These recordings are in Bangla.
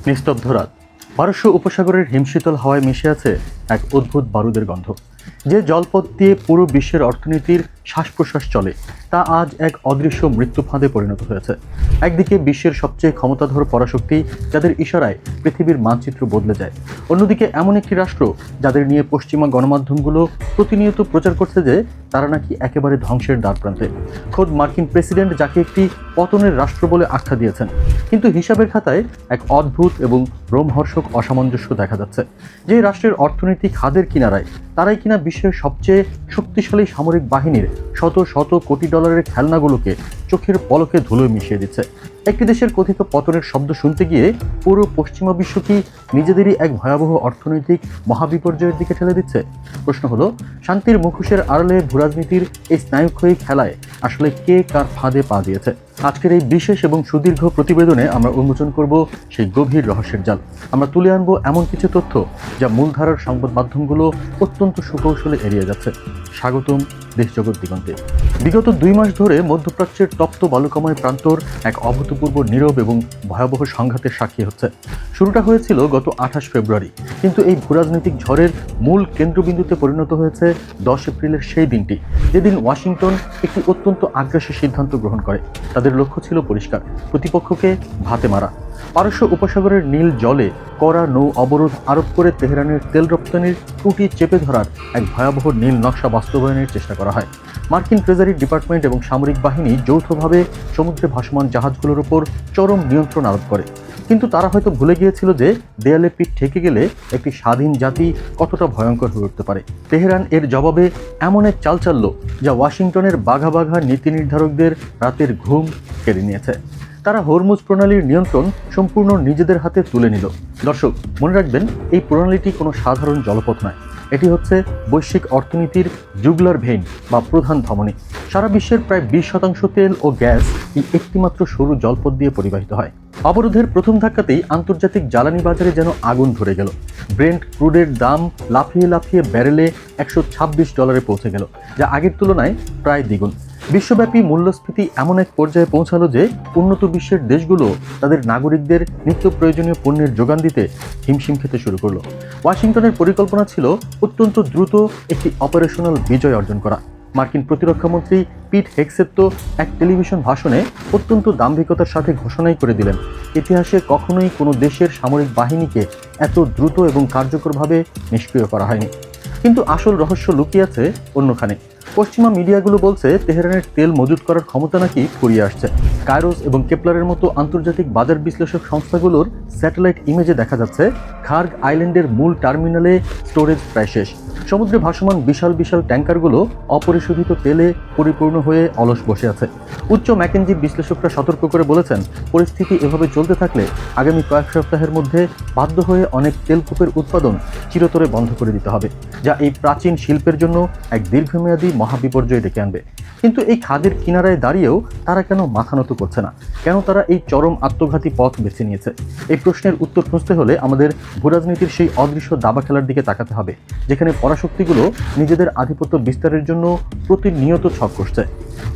নিস্তব্ধ রাত, পারস্য উপসাগরের হিমশীতল হাওয়ায় মিশে আছে এক অদ্ভুত বারুদের গন্ধ। যে জলপথ দিয়ে পুরো বিশ্বের অর্থনীতির শ্বাস প্রশ্বাস চলে তা আজ এক অদৃশ্য মৃত্যু ফাঁদে পরিণত হয়েছে। একদিকে বিশ্বের সবচেয়ে ক্ষমতাধর পরাশক্তি, যাদের ইশারায় পৃথিবীর মানচিত্র বদলে যায়। অন্যদিকে এমন একটি রাষ্ট্র যাদের নিয়ে পশ্চিমা গণমাধ্যমগুলো প্রতিনিয়ত প্রচার করছে যে তারা নাকি একেবারে ধ্বংসের দ্বারপ্রান্তে। খোদ মার্কিন প্রেসিডেন্ট যাকে একটি পতনের রাষ্ট্র বলে আখ্যা দিয়েছেন, কিন্তু হিসাবের খাতায় এক অদ্ভুত এবং রোমহর্ষক অসামঞ্জস্য দেখা যাচ্ছে। যে রাষ্ট্রের অর্থনীতি খাদের কিনারায়, তারাই কিনা বিশ্বের সবচেয়ে শক্তিশালী সামরিক বাহিনীর শত শত কোটি ডলারের খেলনাগুলোকে চোখের পলকে ধুলোয় মিশিয়ে দিচ্ছে। একটি দেশের কথিত পতনের শব্দ শুনতে গিয়ে পুরো পশ্চিমা বিশ্ব কি নিজেদেরই এক ভয়াবহ অর্থনৈতিক মহাবিপর্যয়ের দিকে ঠেলে দিচ্ছে? প্রশ্ন হলো, শান্তির মুখোশের আড়ালে ভূরাজনীতির এই স্নায়ুক্ষয়ী খেলায় আসলে কে কার ফাঁদে পা দিয়েছে? আজকের এই বিশেষ এবং সুদীর্ঘ প্রতিবেদনে আমরা উন্মোচন করব সেই গভীর রহস্যের জাল। আমরা তুলে আনবো এমন কিছু তথ্য যা মূলধারার সংবাদ মাধ্যমগুলো অত্যন্ত সুকৌশলে এড়িয়ে যাচ্ছে। স্বাগতম দেশজগৎ দিগন্তে। বিগত 2 মাস ধরে মধ্যপ্রাচ্যের তপ্ত বালুকাময় প্রান্তর এক অভূতপূর্ব নীরব এবং ভয়াবহ সংঘাতের সাক্ষী হচ্ছে। শুরুটা হয়েছিল গত 28 ফেব্রুয়ারি, কিন্তু এই ভূরাজনৈতিক ঝড়ের মূল কেন্দ্রবিন্দুতে পরিণত হয়েছে 10 এপ্রিলের সেই দিনটি, যেদিন ওয়াশিংটন একটি অত্যন্ত আগ্রাসী সিদ্ধান্ত গ্রহণ করে। তাদের লক্ষ্য ছিল পরিষ্কার, প্রতিপক্ষকে ভাতে মারা। পারস্য উপসাগরের নীল জলে কড়া নৌ অবরোধ আরোপ করে তেহরানের তেল রপ্তানির ত্রুটি চেপে ধরার এক ভয়াবহ নীল নকশা বাস্তবায়নের চেষ্টা করা হয়। মার্কিন ট্রেজারি ডিপার্টমেন্ট এবং সামরিক বাহিনী যৌথভাবে সমুদ্রে ভাসমান জাহাজগুলোর উপর চরম নিয়ন্ত্রণ আরোপ করে। কিন্তু তারা হয়তো ভুলে গিয়েছিল যে দেয়ালে পিঠ ঠেকে গেলে একটি স্বাধীন জাতি কতটা ভয়ঙ্কর হয়ে উঠতে পারে। তেহরান এর জবাবে এমন এক চাল চালল যা ওয়াশিংটনের বাঘা বাঘা নীতি নির্ধারকদের রাতের ঘুম কেড়ে নিয়েছে। তারা হরমুজ প্রণালীর নিয়ন্ত্রণ সম্পূর্ণ নিজেদের হাতে তুলে নিল। দর্শক, মনে রাখবেন, এই প্রণালীটি কোনো সাধারণ জলপথ নয়, এটি হচ্ছে বৈশ্বিক অর্থনীতির জুগলার ভেইন বা প্রধান ধমনী। সারা বিশ্বের প্রায় 20% তেল ও গ্যাস এই একটিমাত্র সরু জলপথ দিয়ে পরিবাহিত হয়। অবরোধের প্রথম ধাক্কাতেই আন্তর্জাতিক জ্বালানি বাজারে যেন আগুন ধরে গেল। ব্রেন্ট ক্রুডের দাম লাফিয়ে লাফিয়ে ব্যারেলে $126 পৌঁছে গেল, যা আগের তুলনায় প্রায় দ্বিগুণ। বিশ্বব্যাপী মূল্যস্ফীতি এমন এক পর্যায়ে পৌঁছালো যে উন্নত বিশ্বের দেশগুলো তাদের নাগরিকদের নিত্য প্রয়োজনীয় পণ্যের যোগান দিতে হিমশিম খেতে শুরু করলো। ওয়াশিংটনের পরিকল্পনা ছিল অত্যন্ত দ্রুত একটি অপারেশনাল বিজয় অর্জন করা। মার্কিন প্রতিরক্ষামন্ত্রী পিট হেগসেট এক টেলিভিশন ভাষণে অত্যন্ত দাম্ভিকতার সাথে ঘোষণাই করে দিলেন, ইতিহাসে কখনোই কোনো দেশের সামরিক বাহিনীকে এত দ্রুত এবং কার্যকরভাবে নিষ্ক্রিয় করা হয়নি। কিন্তু আসল রহস্য লুকিয়ে আছে অন্যখানে। পশ্চিমা মিডিয়াগুলো বলছে তেহরানের তেল মজুত করার ক্ষমতা নাকি ফুরিয়ে আসছে। কায়রোস এবং কেপলারের মতো আন্তর্জাতিক বাজার বিশ্লেষক সংস্থাগুলোর স্যাটেলাইট ইমেজে দেখা যাচ্ছে খার্গ আইল্যান্ডের মূল টার্মিনালে স্টোরেজ প্রায় শেষ। সমুদ্রে ভাসমান বিশাল বিশাল ট্যাঙ্কারগুলো অপরিশোধিত তেলে পরিপূর্ণ হয়ে অলস বসে আছে। উচ্চ ম্যাকেনজি বিশ্লেষকরা সতর্ক করে বলেছেন, পরিস্থিতি এভাবে চলতে থাকলে আগামী কয়েক সপ্তাহের মধ্যে বাধ্য হয়ে অনেক তেলকূপের উৎপাদন চিরতরে বন্ধ করে দিতে হবে, যা এই প্রাচীন শিল্পের জন্য এক দীর্ঘমেয়াদী মহাবিপর্যয় ডেকে আনবে। কিন্তু এই খাদের কিনারায় দাঁড়িয়েও তারা কেন মাথা নত করছে না? কেন তারা এই চরম আত্মঘাতী পথ বেছে নিয়েছে? এই প্রশ্নের উত্তর খুঁজতে হলে আমাদের ভূরাজনীতির সেই অদৃশ্য দাবা খেলার দিকে তাকাতে হবে, যেখানে পরাশক্তিগুলো নিজেদের আধিপত্য বিস্তারের জন্য প্রতিনিয়ত ছক কষছে।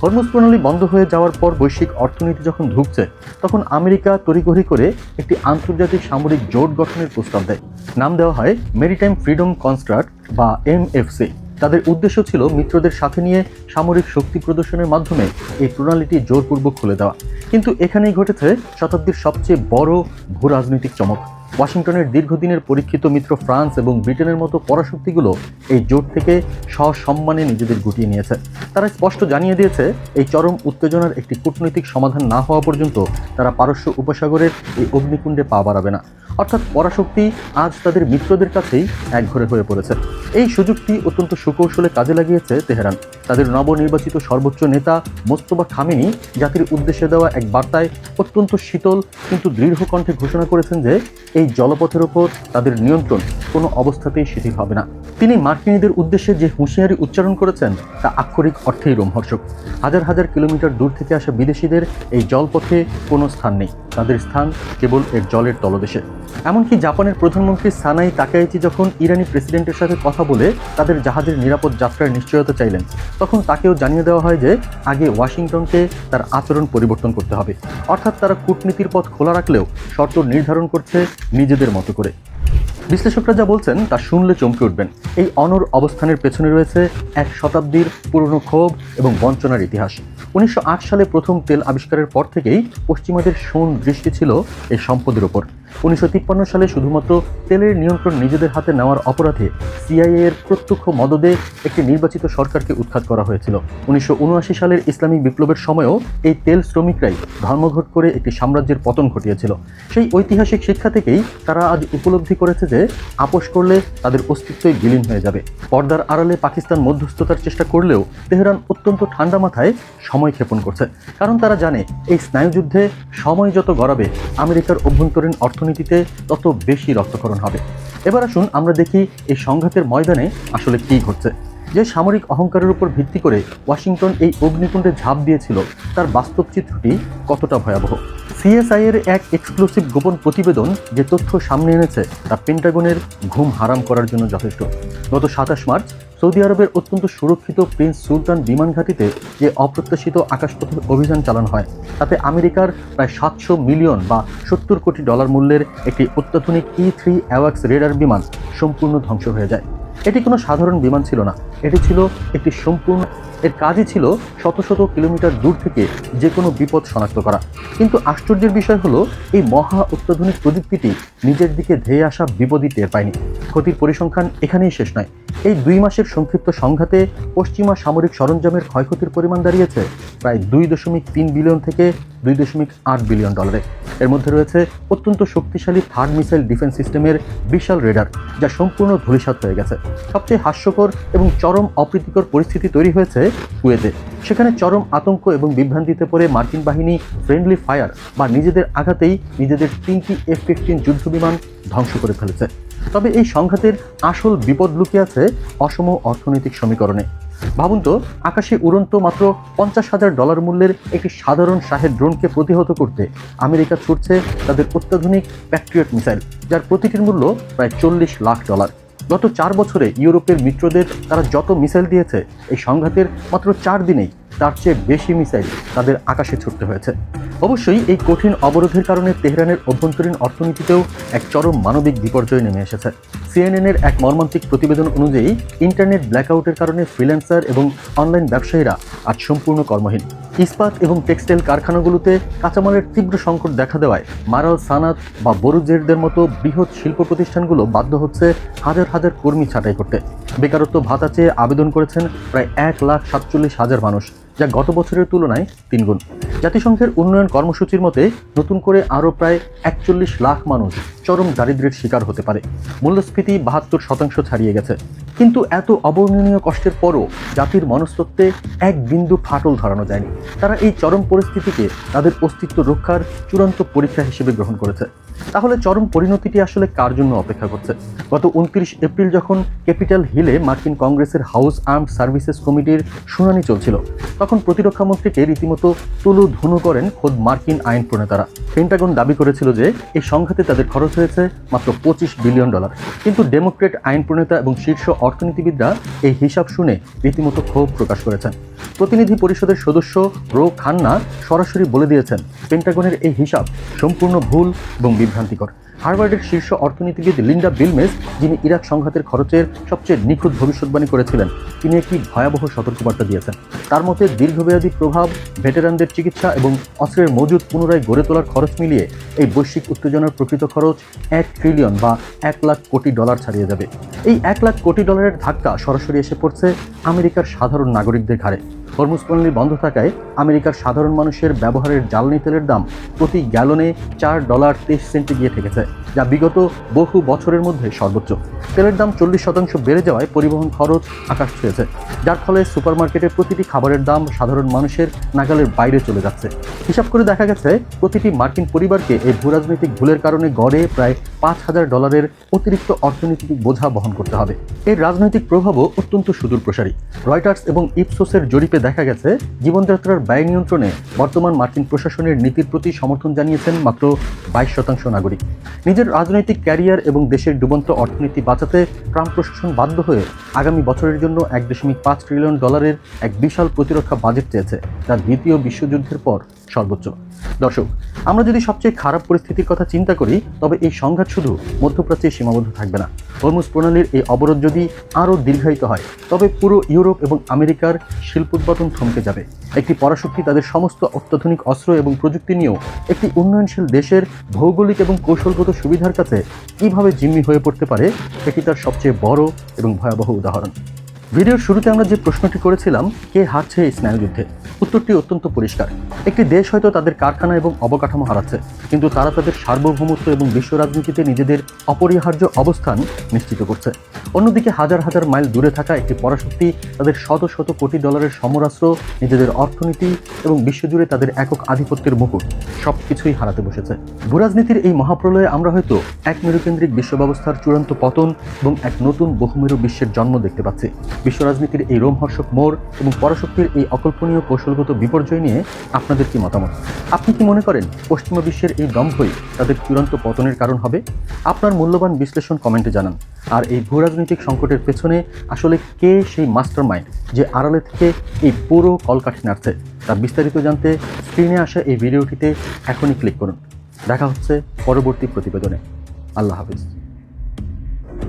হরমুজ প্রণালী বন্ধ হয়ে যাওয়ার পর বৈশ্বিক অর্থনীতি যখন ধুঁকছে, তখন আমেরিকা তড়িঘড়ি করে একটি আন্তর্জাতিক সামরিক জোট গঠনের প্রস্তাব দেয়। নাম দেওয়া হয় মেরিটাইম ফ্রিডম কনস্ট্রাক্ট বা MFC। তাদের উদ্দেশ্য ছিল মিত্রদের সাথে নিয়ে সামরিক শক্তি প্রদর্শনের মাধ্যমে এই প্রণালীটি জোরপূর্বক খুলে দেওয়া। কিন্তু এখানেই ঘটেছে শতাব্দীর সবচেয়ে বড় ভূরাজনৈতিক চমক। ওয়াশিংটনের দীর্ঘদিনের পরীক্ষিত মিত্র ফ্রান্স এবং ব্রিটেনের মতো পরাশক্তিগুলো এই জোট থেকে সসম্মানে নিজেদের গুটিয়ে নিয়েছে। তারা স্পষ্ট জানিয়ে দিয়েছে, এই চরম উত্তেজনার একটি কূটনৈতিক সমাধান না হওয়া পর্যন্ত তারা পারস্য উপসাগরের এই অগ্নিকুণ্ডে পা বাড়াবে না। অর্থাৎ পরাশক্তি আজ তাদের মিত্রদের কাছেই একঘরে হয়ে পড়েছে। এই সুযোগটি অত্যন্ত সুকৌশলে কাজে লাগিয়েছে তেহরান। তাদের নবনির্বাচিত সর্বোচ্চ নেতা মোস্তফা খামেনি জাতির উদ্দেশ্যে দেওয়া এক বার্তায় অত্যন্ত শীতল কিন্তু দৃঢ় কণ্ঠে ঘোষণা করেছেন যে এই জলপথের ওপর তাদের নিয়ন্ত্রণ কোনো অবস্থাতেই শিথিল হবে না। তিনি মার্কিনীদের উদ্দেশ্যে যে হুঁশিয়ারি উচ্চারণ করেছেন তা আক্ষরিক অর্থেই রোমহর্ষক। হাজার হাজার কিলোমিটার দূর থেকে আসা বিদেশিদের এই জলপথে কোনো স্থান নেই, তাদের স্থান কেবল এর জলের তলদেশে। এমনকি জাপানের প্রধানমন্ত্রী সানাই তাকাইচি যখন ইরানি প্রেসিডেন্টের সাথে কথা বলে তাদের জাহাজের নিরাপদ যাত্রার নিশ্চয়তা চাইলেন, তখন তাকেও জানিয়ে দেওয়া হয় যে আগে ওয়াশিংটনকে তার আচরণ পরিবর্তন করতে হবে। অর্থাৎ তারা কূটনীতির পথ খোলা রাখলেও শর্ত নির্ধারণ করছে নিজেদের মতো করে। বিশ্লেষকরা যা বলছেন তা শুনলে চমকে উঠবেন। এই অনড় অবস্থানের পেছনে রয়েছে এক শতাব্দীর পুরনো ক্ষোভ এবং বঞ্চনার ইতিহাস। 1908 সালে প্রথম তেল আবিষ্কারের পর থেকেই পশ্চিমাদের শূন দৃষ্টি ছিল এই সম্পদের ওপর। 1953 সালে শুধুমাত্র তেলের নিয়ন্ত্রণ নিজেদের হাতে নেওয়ার অপরাধে সিআইএ এর প্রত্যক্ষ মদদে একটি নির্বাচিত সরকারকে উৎখাত করা হয়েছিল। 1979 সালের ইসলামিক বিপ্লবের সময়ও এই তেল শ্রমিকরাই ধর্মঘট করে একটি সাম্রাজ্যের পতন ঘটিয়েছিল। সেই ঐতিহাসিক শিক্ষা থেকেই তারা আজ উপলব্ধি করেছে যে আপোষ করলে তাদের অস্তিত্বই বিলীন হয়ে যাবে। পর্দার আড়ালে পাকিস্তান মধ্যস্থতার চেষ্টা করলেও তেহরান অত্যন্ত ঠান্ডা মাথায় সময় ক্ষেপণ করছে, কারণ তারা জানে এই স্নায়ুযুদ্ধে সময় যত গড়াবে আমেরিকার অভ্যন্তরীণ অর্থনীতিতে তত বেশি রক্তক্ষরণ হবে। এবার আসুন আমরা দেখি এই সংঘাতের ময়দানে আসলে কী ঘটছে। যে সামরিক অহংকারের উপর ভিত্তি করে ওয়াশিংটন এই অগ্নিকুণ্ডে ঝাঁপ দিয়েছিল তার বাস্তব চিত্রটি কতটা ভয়াবহ। সিএসআই এর এক এক্সক্লুসিভ গোপন প্রতিবেদন যে তথ্য সামনে এনেছে তা পেন্টাগনের ঘুম হারাম করার জন্য যথেষ্ট। গত 27 মার্চ সৌদি আরবের অত্যন্ত সুরক্ষিত প্রিন্স সুলতান বিমান ঘাঁটিতে যে অপ্রত্যাশিত আকাশপথের অভিযান চালানো হয় তাতে আমেরিকার প্রায় 700 মিলিয়ন বা 70 কোটি ডলার মূল্যের একটি অত্যাধুনিক E-3 অ্যাওয়াক্স রেডার বিমান সম্পূর্ণ ধ্বংস হয়ে যায়। এটি কোনো সাধারণ বিমান ছিল না, এটি ছিল একটি সম্পূর্ণ, এর কাজই ছিল শত শত কিলোমিটার দূর থেকে যে কোনো বিপদ শনাক্ত করা। কিন্তু আশ্চর্যের বিষয় হলো এই মহা অত্যাধুনিক প্রযুক্তিটি নিজের দিকে ধেয়ে আসা বিপদই টের পায়নি। ক্ষতির পরিসংখ্যান এখানেই শেষ নয়। এই 2 মাসের সংক্ষিপ্ত সংঘাতে পশ্চিমা সামরিক সরঞ্জামের ক্ষয়ক্ষতির পরিমাণ দাঁড়িয়েছে প্রায় 2.3 বিলিয়ন থেকে 2.8 বিলিয়ন ডলারে। এর মধ্যে রয়েছে অত্যন্ত শক্তিশালী থার্ড মিসাইল ডিফেন্স সিস্টেমের বিশাল রেডার যা সম্পূর্ণ ধূলিসাৎ হয়ে গেছে। সবচেয়ে হাস্যকর এবং চরম অপ্রীতিকর পরিস্থিতি তৈরি হয়েছে কুয়েতে। সেখানে চরম আতঙ্ক এবং বিভ্রান্তিতে পড়ে মার্কিন বাহিনী ফ্রেন্ডলি ফায়ার বা নিজেদের আঘাতেই নিজেদের 3টি F-15 যুদ্ধবিমান ধ্বংস করে ফেলেছে। তবে এই সংঘাতের আসল বিপদ লুকিয়ে আছে অসম অর্থনৈতিক সমীকরণে। ভাবুন তো, আকাশে উড়ন্ত মাত্র $50,000 মূল্যের একটি সাধারণ শাহেদ ড্রোনকে প্রতিহত করতে আমেরিকা ছুটছে তাদের অত্যাধুনিক প্যাট্রিয়ট মিসাইল, যার প্রতিটির মূল্য প্রায় $40 লাখ। গত 4 বছরে ইউরোপের মিত্রদের তারা যত মিসাইল দিয়েছে এই সংঘাতের মাত্র 4 দিনেই তার চেয়ে বেশি মিসাইল তাদের আকাশে ছুটতে হয়েছে। অবশ্যই এই কঠিন অবরোধের কারণে তেহরানের অভ্যন্তরীণ অর্থনীতিতেও এক চরম মানবিক বিপর্যয় নেমে এসেছে। সিএনএনের এক মর্মান্তিক প্রতিবেদন অনুযায়ী ইন্টারনেট ব্ল্যাকআউটের কারণে ফ্রিল্যান্সার এবং অনলাইন ব্যবসায়ীরা আজ সম্পূর্ণ কর্মহীন। ইস্পাত এবং টেক্সটাইল কারখানাগুলোতে কাঁচামালের তীব্র সংকট দেখা দেওয়ায় মারাল সানাত বা বরুজেরদের মতো বৃহৎ শিল্প প্রতিষ্ঠানগুলো বাধ্য হচ্ছে হাজার হাজার কর্মী ছাঁটাই করতে। বেকারত্ব ভাতা চেয়ে আবেদন করেছেন প্রায় 1,47,000 মানুষ, যা গত বছরের তুলনায় 3 গুণ। জাতিসংঘের উন্নয়ন কর্মসূচির মতে নতুন করে আরও প্রায় 41 লাখ মানুষ চরম দারিদ্র্যের শিকার হতে পারে। মূল্যস্ফীতি 72% ছাড়িয়ে গেছে। কিন্তু এত অবর্ণনীয় কষ্টের পরও জাতির মনস্তত্ত্বে এক বিন্দু ফাটল ধরানো যায়নি। তারা এই চরম পরিস্থিতিকে তাদের অস্তিত্ব রক্ষার চূড়ান্ত পরীক্ষা হিসেবে গ্রহণ করেছে। তাহলে চরম পরিণতিটি আসলে কার জন্য অপেক্ষা করছে? গত 29 এপ্রিল যখন ক্যাপিটাল হিলে মার্কিন কংগ্রেসের হাউস আর্মড সার্ভিসেস কমিটির শুনানি চলছিল, তখন প্রতিরক্ষামন্ত্রীকে রীতিমতো তুলোধুনো করেন খোদ মার্কিন আইন প্রণেতারা। পেন্টাগন দাবি করেছিল যে এই সংঘাতে তাদের খরচ হয়েছে মাত্র $25 বিলিয়ন। কিন্তু ডেমোক্রেট আইন প্রণেতা এবং শীর্ষ অর্থনীতিবিদরা এই হিসাব শুনে রীতিমতো ক্ষোভ প্রকাশ করেছেন। প্রতিনিধি পরিষদের সদস্য রো খান্না সরাসরি বলে দিয়েছেন পেন্টাগনের এই হিসাব সম্পূর্ণ ভুল এবং বিভ্রান্তিকর। হার্ভার্ডের শীর্ষ অর্থনীতিবিদ লিন্ডা বিলমেস, যিনি ইরাক সংঘাতের খরচের সবচেয়ে নিখুঁত ভবিষ্যৎবাণী করেছিলেন, তিনি একটি ভয়াবহ সতর্কবার্তা দিয়েছেন। তার মতে দীর্ঘমেয়াদী প্রভাব, ভেটেরানদের চিকিৎসা এবং অস্ত্রের মজুদ পুনরায় গড়ে তোলার খরচ মিলিয়ে এই বৈশ্বিক উত্তেজনার প্রকৃত খরচ $1 ট্রিলিয়ন বা $1 লাখ কোটি ছাড়িয়ে যাবে। এই $1 লাখ কোটি ধাক্কা সরাসরি এসে পড়ছে আমেরিকার সাধারণ নাগরিকদের ঘাড়ে। হরমুজ পণ্য বন্ধ থাকায় আমেরিকার সাধারণ মানুষের ব্যবহারের জ্বালানি তেলের দাম প্রতি গ্যালনে $4.23 গিয়ে ঠেকেছে, যা বিগত বহু বছরের মধ্যে সর্বোচ্চ। তেলের দাম 40% বেড়ে যাওয়ায় পরিবহন খরচ আকাশ ছুঁয়েছে, যার ফলে সুপারমার্কেটে প্রতিটি খাবারের দাম সাধারণ মানুষের নাগালের বাইরে চলে যাচ্ছে। হিসাব করে দেখা গেছে প্রতিটি মার্কিন পরিবারকে এই ভূরাজনৈতিক ভুলের কারণে গড়ে প্রায় $5,000 অতিরিক্ত অর্থনৈতিক বোঝা বহন করতে হবে। এর রাজনৈতিক প্রভাবও অত্যন্ত সুদূরপ্রসারী। রয়টার্স এবং ইপসোসের জরিপে দেখা গেছে জীবনযাত্রার ব্যয় নিয়ন্ত্রণে বর্তমান মার্কিন প্রশাসনের নীতির প্রতি সমর্থন জানিয়েছেন মাত্র 22% নাগরিক। নিজের রাজনৈতিক ক্যারিয়ার এবং দেশের ডুবন্ত অর্থনীতি বাঁচাতে ট্রাম্প প্রশাসন বাধ্য হয়ে আগামী বছরের জন্য $1.5 ট্রিলিয়ন এক বিশাল প্রতিরক্ষা বাজেট চেয়েছে, যা দ্বিতীয় বিশ্বযুদ্ধের পর সর্বোচ্চ। দর্শক, আমরা যদি সবচেয়ে খারাপ পরিস্থিতির কথা চিন্তা করি, তবে এই সংঘাত শুধু মধ্যপ্রাচ্যে সীমাবদ্ধ থাকবে না। হরমুজ প্রণালীর এই অবরোধ যদি আরও দীর্ঘায়িত হয়, তবে পুরো ইউরোপ এবং আমেরিকার শিল্পোৎপাদন থমকে যাবে। একটি পরাশক্তি তাদের সমস্ত অত্যাধুনিক অস্ত্র এবং প্রযুক্তি নিয়েও একটি উন্নয়নশীল দেশের ভৌগোলিক এবং কৌশলগত সুবিধার কাছে কীভাবে জিম্মি হয়ে পড়তে পারে, এটি তার সবচেয়ে বড় এবং ভয়াবহ উদাহরণ। ভিডিওর শুরুতে আমরা যে প্রশ্নটি করেছিলাম, কে হারছে এই স্নায়ুযুদ্ধে, উত্তরটি অত্যন্ত পরিষ্কার। একটি দেশ হয়তো তাদের কারখানা এবং অবকাঠামো হারাচ্ছে, কিন্তু তারা তাদের সার্বভৌমত্ব এবং বিশ্ব রাজনীতিতে নিজেদের অপরিহার্য অবস্থান নিশ্চিত করছে। অন্যদিকে হাজার হাজার মাইল দূরে থাকা একটি পরাশক্তি তাদের শত শত কোটি ডলারের সমরাস্ত্র, নিজেদের অর্থনীতি এবং বিশ্বজুড়ে তাদের একক আধিপত্যের মুকুট সব কিছুই হারাতে বসেছে। ভূরাজনীতির এই মহাপ্রলয়ে আমরা হয়তো এক মেরুকেন্দ্রিক বিশ্ব ব্যবস্থার চূড়ান্ত পতন এবং এক নতুন বহুমেরু বিশ্বের জন্ম দেখতে পাচ্ছি। বিশ্ব রাজনীতির এই রোমহর্ষক মোড় এবং পরাশক্তির এই অকল্পনীয় কৌশলগত বিপর্যয় নিয়ে আপনাদের কি মতামত? আপনি কি মনে করেন পশ্চিমা বিশ্বের এই দম্ভই তাদের চূড়ান্ত পতনের কারণ হবে? আপনার মূল্যবান বিশ্লেষণ কমেন্টে জানান। আর এই ভূরাজনৈতিক সংকটের পেছনে আসলে কে সেই মাস্টার মাইন্ড যে আড়ালে থেকে এই পুরো কলকাঠি নাড়ছে, তা বিস্তারিত জানতে স্ক্রিনে আসা এই ভিডিওটিতে এখনই ক্লিক করুন। দেখা হচ্ছে পরবর্তী প্রতিবেদনে। আল্লাহ হাফিজ।